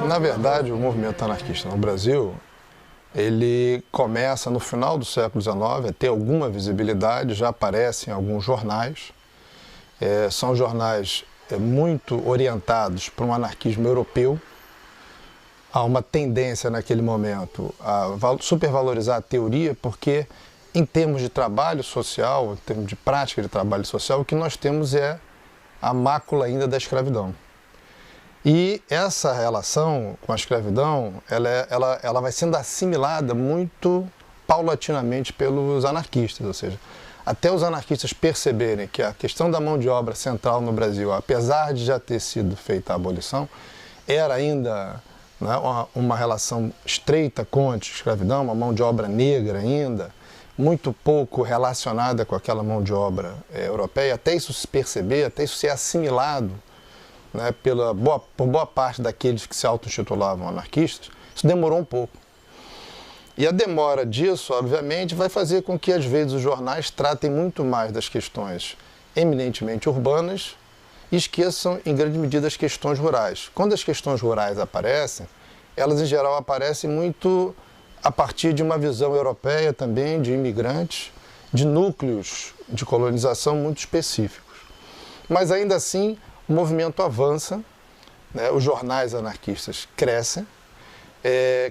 Na verdade, o movimento anarquista no Brasil, ele começa no final do século XIX a ter alguma visibilidade, já aparece em alguns jornais. São jornais muito orientados para um anarquismo europeu. Há uma tendência naquele momento a supervalorizar a teoria, porque em termos de trabalho social, em termos de prática de trabalho social, o que nós temos é a mácula ainda da escravidão. E essa relação com a escravidão, ela vai sendo assimilada muito paulatinamente pelos anarquistas, ou seja, até os anarquistas perceberem que a questão da mão de obra central no Brasil, apesar de já ter sido feita a abolição, era ainda, né, uma relação estreita com a escravidão, uma mão de obra negra ainda, muito pouco relacionada com aquela mão de obra europeia, até isso se perceber, até isso ser assimilado, né, por boa parte daqueles que se auto-intitulavam anarquistas, isso demorou um pouco. E a demora disso, obviamente, vai fazer com que, às vezes, os jornais tratem muito mais das questões eminentemente urbanas e esqueçam, em grande medida, as questões rurais. Quando as questões rurais aparecem, elas, em geral, aparecem muito a partir de uma visão europeia também, de imigrantes, de núcleos de colonização muito específicos. Mas, ainda assim, o movimento avança, né? Os jornais anarquistas crescem,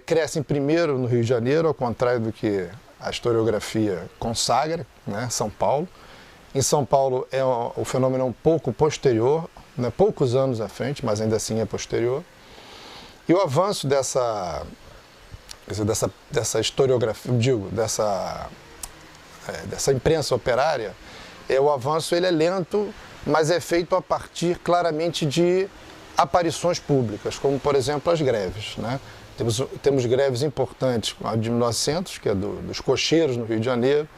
crescem primeiro no Rio de Janeiro, ao contrário do que a historiografia consagra, né? São Paulo. Em São Paulo o fenômeno é um pouco posterior, né? Poucos anos à frente, mas ainda assim é posterior. E o avanço dessa historiografia, dessa imprensa operária, o avanço ele é lento, mas é feito a partir claramente de aparições públicas, como, por exemplo, as greves, né? Temos greves importantes, a de 1900, que é dos cocheiros no Rio de Janeiro,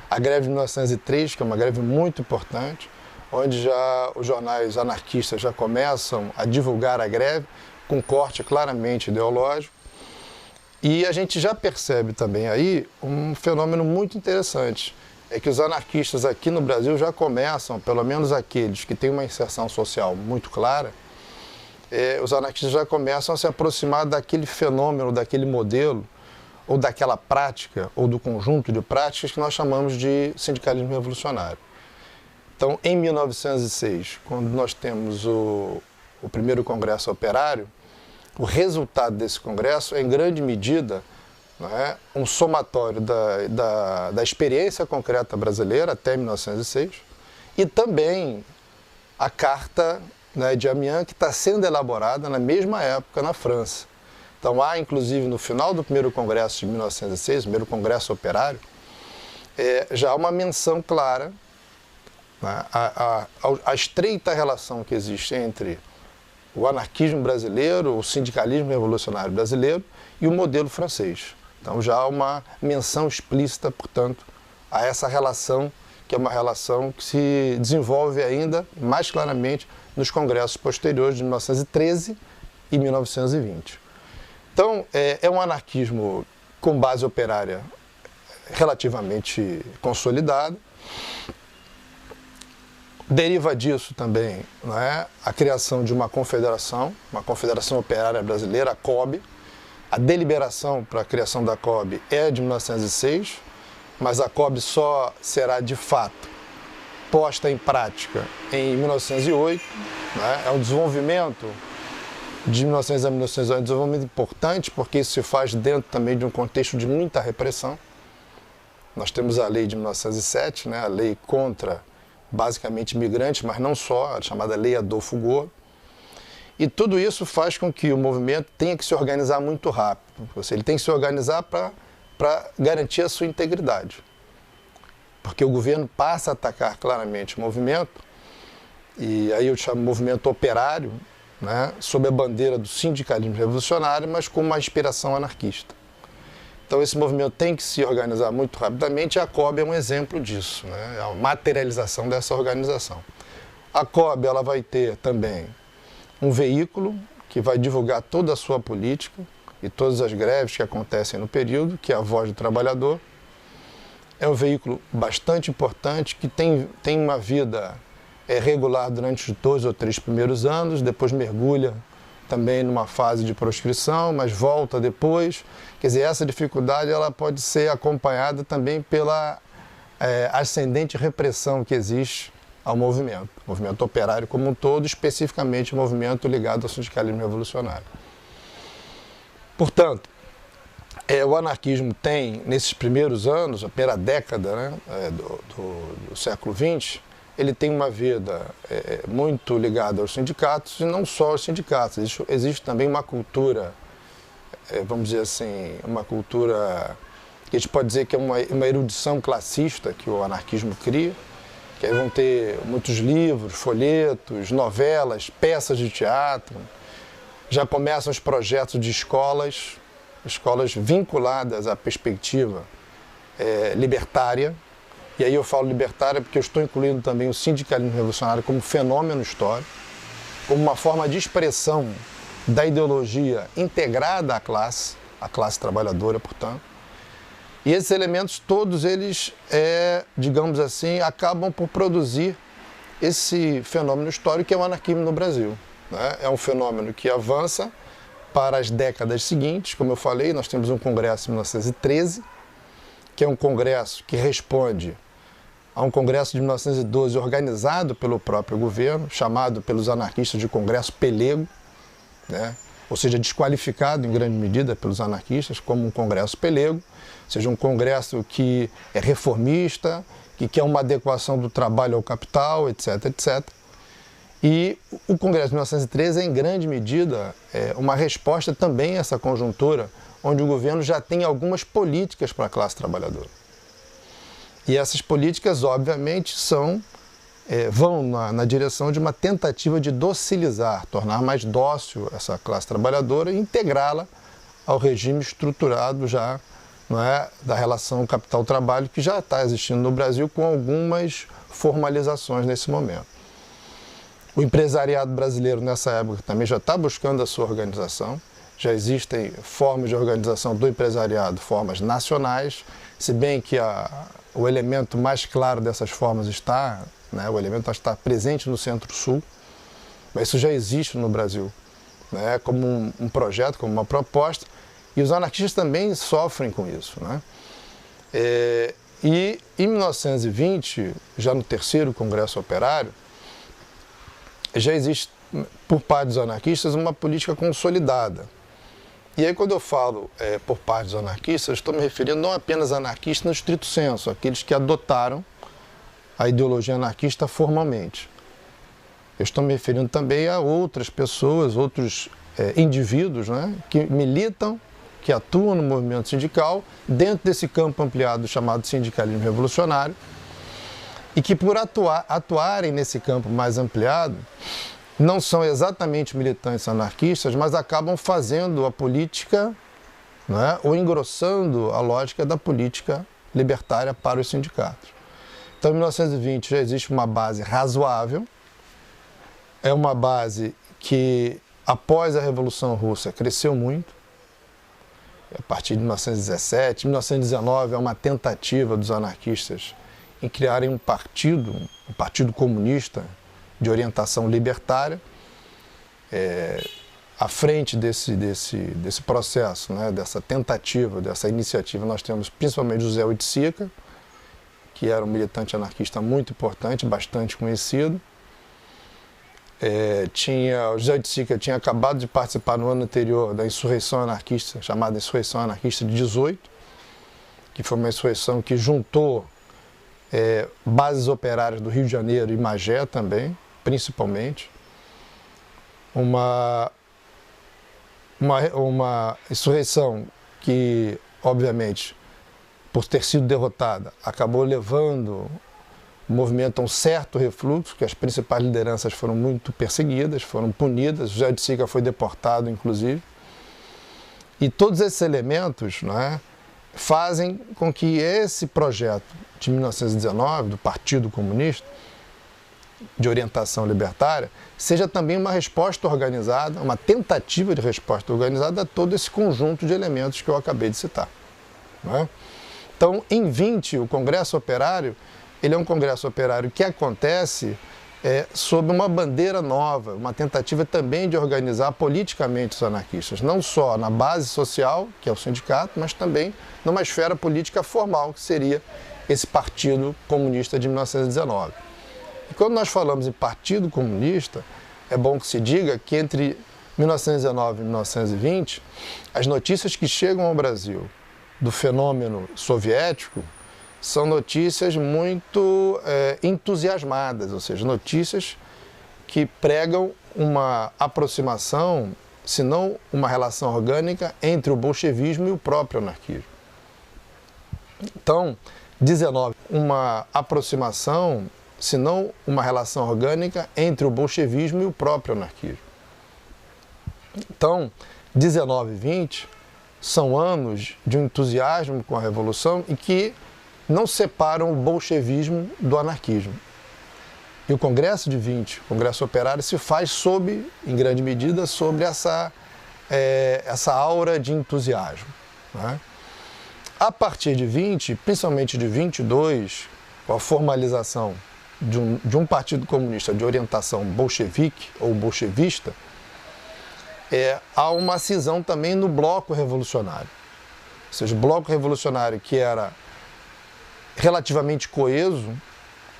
a greve de 1903, que é uma greve muito importante, onde já os jornais anarquistas já começam a divulgar a greve, com corte claramente ideológico. E a gente já percebe também aí um fenômeno muito interessante, é que os anarquistas aqui no Brasil já começam, pelo menos aqueles que têm uma inserção social muito clara, os anarquistas já começam a se aproximar daquele fenômeno, daquele modelo, ou daquela prática, ou do conjunto de práticas que nós chamamos de sindicalismo revolucionário. Então, em 1906, quando nós temos o primeiro Congresso Operário, o resultado desse congresso é, em grande medida, né, um somatório da experiência concreta brasileira até 1906 e também a Carta, né, de Amiens, que está sendo elaborada na mesma época na França. Então há, inclusive, no final do primeiro congresso de 1906, primeiro congresso operário, já há uma menção clara, né, a estreita relação que existe entre o anarquismo brasileiro, o sindicalismo revolucionário brasileiro e o modelo francês. Então já há uma menção explícita, portanto, a essa relação, que é uma relação que se desenvolve ainda mais claramente nos congressos posteriores de 1913 e 1920. Então, é um anarquismo com base operária relativamente consolidado. Deriva disso também, não é, a criação de uma confederação operária brasileira, a COB. A deliberação para a criação da COB é de 1906, mas a COB só será de fato posta em prática em 1908, né? É um desenvolvimento de 1900 a 1908, um desenvolvimento importante, porque isso se faz dentro também de um contexto de muita repressão. Nós temos a lei de 1907, né? A lei contra, basicamente, imigrantes, mas não só, a chamada Lei Adolfo Gouro. E tudo isso faz com que o movimento tenha que se organizar muito rápido. Ele tem que se organizar para garantir a sua integridade. Porque o governo passa a atacar claramente o movimento, e aí eu chamo movimento operário, né, sob a bandeira do sindicalismo revolucionário, mas com uma inspiração anarquista. Então esse movimento tem que se organizar muito rapidamente, e a COB é um exemplo disso, né, é a materialização dessa organização. A COB ela vai ter também um veículo que vai divulgar toda a sua política e todas as greves que acontecem no período, que é a Voz do Trabalhador. É um veículo bastante importante, que tem uma vida regular durante os 2 ou 3 primeiros anos, depois mergulha também numa fase de proscrição, mas volta depois. Quer dizer, essa dificuldade ela pode ser acompanhada também pela ascendente repressão que existe ao movimento operário como um todo, especificamente o movimento ligado ao sindicalismo revolucionário. Portanto, o anarquismo tem, nesses primeiros anos, a primeira década, né, do século XX, ele tem uma vida muito ligada aos sindicatos, e não só aos sindicatos. Existe também uma cultura, vamos dizer assim, uma cultura que a gente pode dizer que é uma erudição classista que o anarquismo cria, que aí vão ter muitos livros, folhetos, novelas, peças de teatro. Já começam os projetos de escolas vinculadas à perspectiva libertária. E aí eu falo libertária porque eu estou incluindo também o sindicalismo revolucionário como fenômeno histórico, como uma forma de expressão da ideologia integrada à classe trabalhadora, portanto. E esses elementos, todos eles, digamos assim, acabam por produzir esse fenômeno histórico que é o anarquismo no Brasil, né? É um fenômeno que avança para as décadas seguintes. Como eu falei, nós temos um congresso em 1913, que é um congresso que responde a um congresso de 1912 organizado pelo próprio governo, chamado pelos anarquistas de Congresso Pelego, né? Ou seja, desqualificado em grande medida pelos anarquistas como um congresso pelego, ou seja, um congresso que é reformista, que quer uma adequação do trabalho ao capital, etc, etc. E o Congresso de 1913 é, em grande medida, uma resposta também a essa conjuntura, onde o governo já tem algumas políticas para a classe trabalhadora. E essas políticas, obviamente, vão na direção de uma tentativa de docilizar, tornar mais dócil essa classe trabalhadora e integrá-la ao regime estruturado já, não é, da relação capital-trabalho que já está existindo no Brasil, com algumas formalizações nesse momento. O empresariado brasileiro nessa época também já está buscando a sua organização, já existem formas de organização do empresariado, formas nacionais, se bem que o elemento mais claro dessas formas está, né, o elemento está presente no Centro-Sul, mas isso já existe no Brasil, né, como um projeto, como uma proposta, e os anarquistas também sofrem com isso, né? E em 1920, já no terceiro Congresso Operário, já existe, por parte dos anarquistas, uma política consolidada. E aí, quando eu falo por parte dos anarquistas, estou me referindo não apenas a anarquistas no estrito senso, aqueles que adotaram a ideologia anarquista formalmente. Eu estou me referindo também a outras pessoas, outros indivíduos, né, que militam, que atuam no movimento sindical, dentro desse campo ampliado chamado sindicalismo revolucionário, e que por atuarem nesse campo mais ampliado, não são exatamente militantes anarquistas, mas acabam fazendo a política, né, ou engrossando a lógica da política libertária para os sindicatos. Então, em 1920 já existe uma base razoável, é uma base que, após a Revolução Russa, cresceu muito. A partir de 1917, 1919 é uma tentativa dos anarquistas em criarem um partido comunista de orientação libertária. À frente desse processo, né, dessa tentativa, dessa iniciativa, nós temos principalmente José Oiticica, que era um militante anarquista muito importante, bastante conhecido. O José Oiticica tinha acabado de participar no ano anterior da insurreição anarquista, chamada Insurreição Anarquista de 18, que foi uma insurreição que juntou bases operárias do Rio de Janeiro e Magé também, principalmente. Uma insurreição que, obviamente, por ter sido derrotada, acabou levando o movimento a um certo refluxo, que as principais lideranças foram muito perseguidas, foram punidas, José Oiticica foi deportado, inclusive. E todos esses elementos, não é, fazem com que esse projeto de 1919, do Partido Comunista, de orientação libertária, seja também uma resposta organizada, uma tentativa de resposta organizada a todo esse conjunto de elementos que eu acabei de citar, não é? Então, em 20, o Congresso Operário, ele é um Congresso Operário que acontece sob uma bandeira nova, uma tentativa também de organizar politicamente os anarquistas, não só na base social, que é o sindicato, mas também numa esfera política formal, que seria esse Partido Comunista de 1919. E quando nós falamos em Partido Comunista, é bom que se diga que entre 1919 e 1920, as notícias que chegam ao Brasil do fenômeno soviético são notícias muito entusiasmadas, ou seja, notícias que pregam uma aproximação, se não uma relação orgânica, entre o bolchevismo e o próprio anarquismo. Então, 19, uma aproximação, se não uma relação orgânica, entre o bolchevismo e o próprio anarquismo. Então, 19 e 20 são anos de um entusiasmo com a Revolução e que não separam o bolchevismo do anarquismo. E o Congresso de 20, o Congresso Operário, se faz em grande medida, sobre essa aura de entusiasmo, né? A partir de 20, principalmente de 22, com a formalização de um partido comunista de orientação bolchevique ou bolchevista, há uma cisão também no bloco revolucionário. Ou seja, o bloco revolucionário, que era relativamente coeso,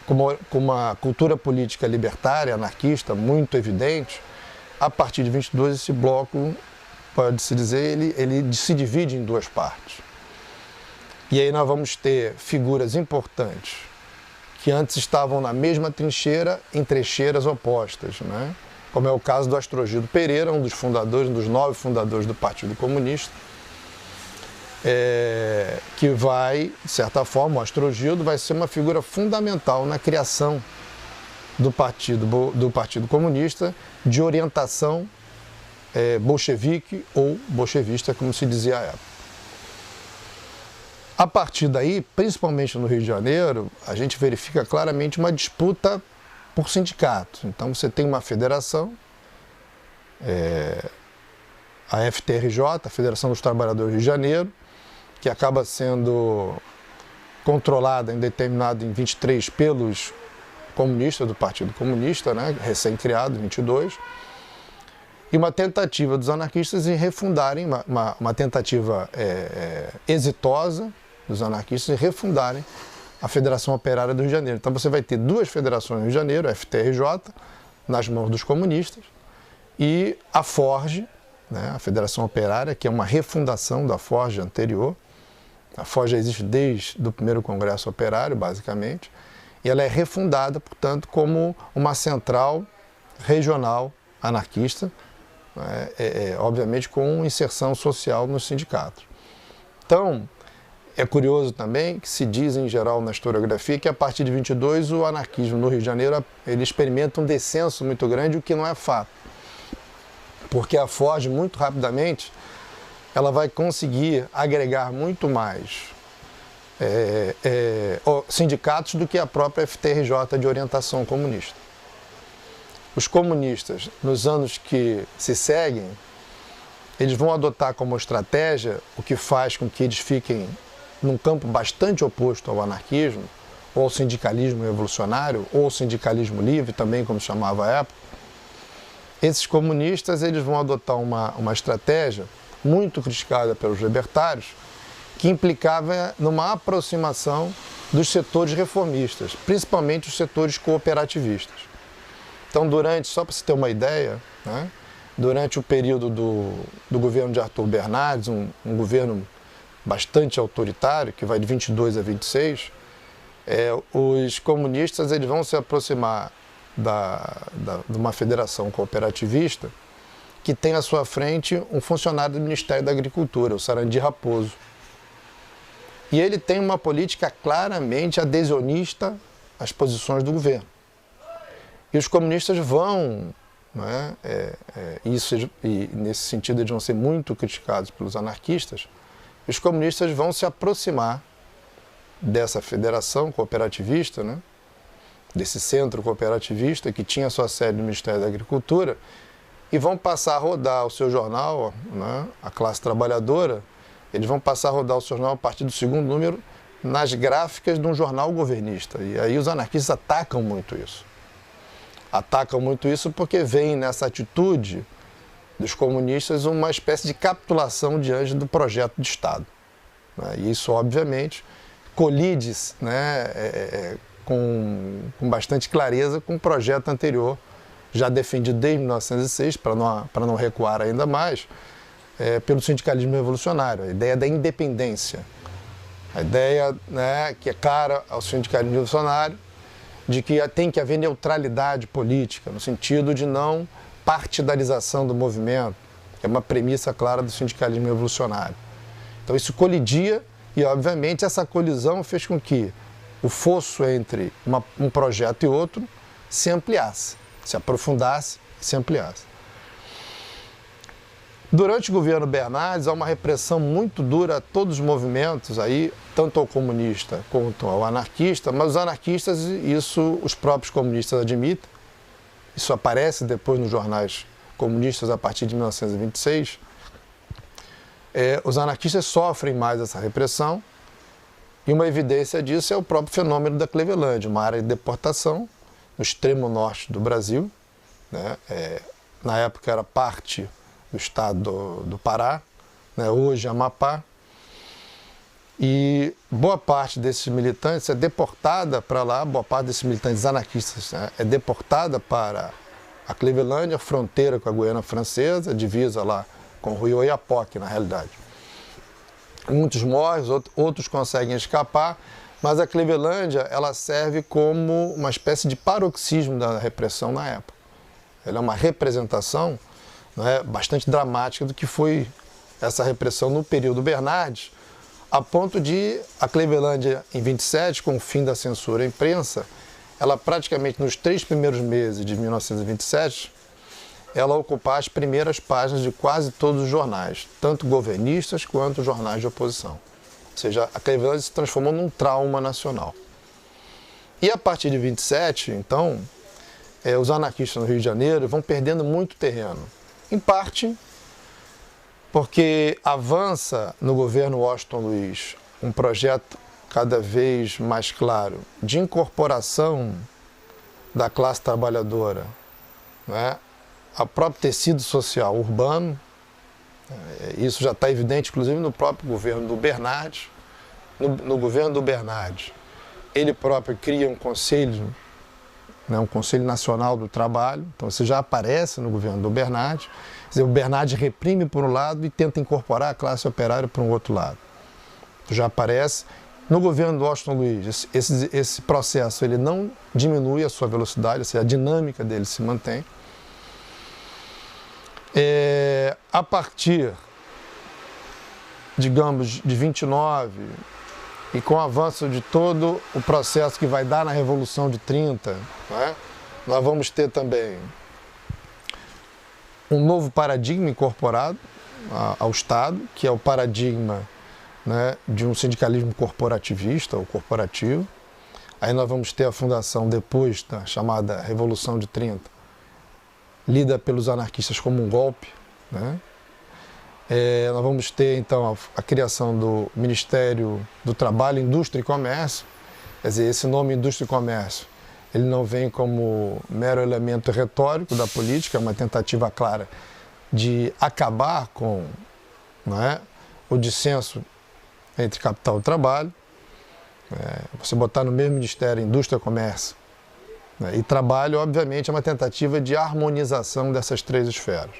com uma cultura política libertária, anarquista, muito evidente, a partir de 22 esse bloco, pode-se dizer, ele se divide em duas partes. E aí nós vamos ter figuras importantes que antes estavam na mesma trincheira, em trincheiras opostas, né? Como é o caso do Astrogildo Pereira, um dos 9 fundadores do Partido Comunista, que vai, de certa forma, o Astrogildo vai ser uma figura fundamental na criação do Partido Comunista de orientação bolchevique ou bolchevista, como se dizia à época. A partir daí, principalmente no Rio de Janeiro, a gente verifica claramente uma disputa por sindicatos. Então você tem uma federação, a FTRJ, a Federação dos Trabalhadores do Rio de Janeiro, que acaba sendo controlada em 23 pelos comunistas do Partido Comunista, né, recém-criado, em 22, e uma tentativa dos anarquistas em refundarem, uma tentativa exitosa dos anarquistas em refundarem a Federação Operária do Rio de Janeiro. Então você vai ter duas federações no Rio de Janeiro, a FTRJ, nas mãos dos comunistas, e a Forge, né, a Federação Operária, que é uma refundação da Forge anterior. A Forge já existe desde o primeiro Congresso Operário, basicamente, e ela é refundada, portanto, como uma central regional anarquista, obviamente com inserção social nos sindicatos. Então, é curioso também que se diz em geral na historiografia que a partir de 22 o anarquismo no Rio de Janeiro ele experimenta um descenso muito grande, o que não é fato. Porque a Forge, muito rapidamente, ela vai conseguir agregar muito mais sindicatos do que a própria FTRJ de orientação comunista. Os comunistas, nos anos que se seguem, eles vão adotar como estratégia o que faz com que eles fiquem num campo bastante oposto ao anarquismo, ou ao sindicalismo revolucionário, ou ao sindicalismo livre, também como se chamava à época. Esses comunistas eles vão adotar uma estratégia muito criticada pelos libertários, que implicava numa aproximação dos setores reformistas, principalmente os setores cooperativistas. Então, só para você ter uma ideia, né, durante o período do governo de Arthur Bernardes, um governo bastante autoritário, que vai de 22 a 26, os comunistas eles vão se aproximar de uma federação cooperativista que tem à sua frente um funcionário do Ministério da Agricultura, o Sarandi Raposo. E ele tem uma política claramente adhesionista às posições do governo. E os comunistas vão, né, e nesse sentido eles vão ser muito criticados pelos anarquistas, os comunistas vão se aproximar dessa federação cooperativista, né, desse centro cooperativista que tinha sua sede no Ministério da Agricultura, e vão passar a rodar o seu jornal, né, a classe trabalhadora, eles vão passar a rodar o seu jornal a partir do segundo número nas gráficas de um jornal governista. E aí os anarquistas atacam muito isso. atacam muito isso porque veem nessa atitude dos comunistas uma espécie de capitulação diante do projeto de Estado. Né? E isso, obviamente, colide, né, com bastante clareza com o projeto anterior, já defendido desde 1906, para não recuar ainda mais, pelo sindicalismo revolucionário, a ideia da independência. A ideia, né, que é cara ao sindicalismo revolucionário, de que tem que haver neutralidade política, no sentido de não partidarização do movimento, que é uma premissa clara do sindicalismo revolucionário. Então isso colidia e, obviamente, essa colisão fez com que o fosso entre um projeto e outro se ampliasse, se aprofundasse e se ampliasse. Durante o governo Bernardes, há uma repressão muito dura a todos os movimentos, aí, tanto ao comunista quanto ao anarquista, mas os anarquistas, isso os próprios comunistas admitem, isso aparece depois nos jornais comunistas a partir de 1926, os anarquistas sofrem mais essa repressão, e uma evidência disso é o próprio fenômeno da Clevelândia, uma área de deportação no extremo norte do Brasil, né? Na época era parte do estado do Pará, né? Hoje Amapá, e boa parte desses militantes é deportada para lá, boa parte desses militantes anarquistas, né, é deportada para a Clevelândia, fronteira com a Guiana Francesa, divisa lá com o Rio Oiapoque, na realidade. Muitos morrem, outros conseguem escapar, mas a Clevelândia ela serve como uma espécie de paroxismo da repressão na época. Ela é uma representação, né, bastante dramática do que foi essa repressão no período Bernardes, a ponto de a Clevelândia, em 27, com o fim da censura à imprensa, ela praticamente nos 3 primeiros meses de 1927, ela ocupar as primeiras páginas de quase todos os jornais, tanto governistas quanto jornais de oposição. Ou seja, a Clevelândia se transformou num trauma nacional. E a partir de 27, então, os anarquistas no Rio de Janeiro vão perdendo muito terreno. Em parte porque avança no governo Washington Luiz um projeto cada vez mais claro de incorporação da classe trabalhadora, né, ao próprio tecido social urbano. Isso já está evidente, inclusive, no próprio governo do Bernardes. No governo do Bernardes, ele próprio cria um conselho, né, um Conselho Nacional do Trabalho, então isso já aparece no governo do Bernardes. Quer dizer, o Bernardes reprime por um lado e tenta incorporar a classe operária por um outro lado. Isso já aparece. No governo do Washington Luiz, esse processo ele não diminui a sua velocidade, ou seja, a dinâmica dele se mantém. A partir, digamos, de 29, e com o avanço de todo o processo que vai dar na Revolução de 30, né, nós vamos ter também um novo paradigma incorporado ao Estado, que é o paradigma, né, de um sindicalismo corporativista ou corporativo. Aí nós vamos ter a fundação, depois da chamada Revolução de 30, lida pelos anarquistas como um golpe, né? Nós vamos ter, então, a criação do Ministério do Trabalho, Indústria e Comércio. Quer dizer, esse nome Indústria e Comércio, ele não vem como mero elemento retórico da política, é uma tentativa clara de acabar com, né, o dissenso entre capital e trabalho. Você botar no mesmo ministério Indústria e Comércio, né, e trabalho, obviamente, é uma tentativa de harmonização dessas 3 esferas.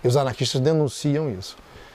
E os anarquistas denunciam isso.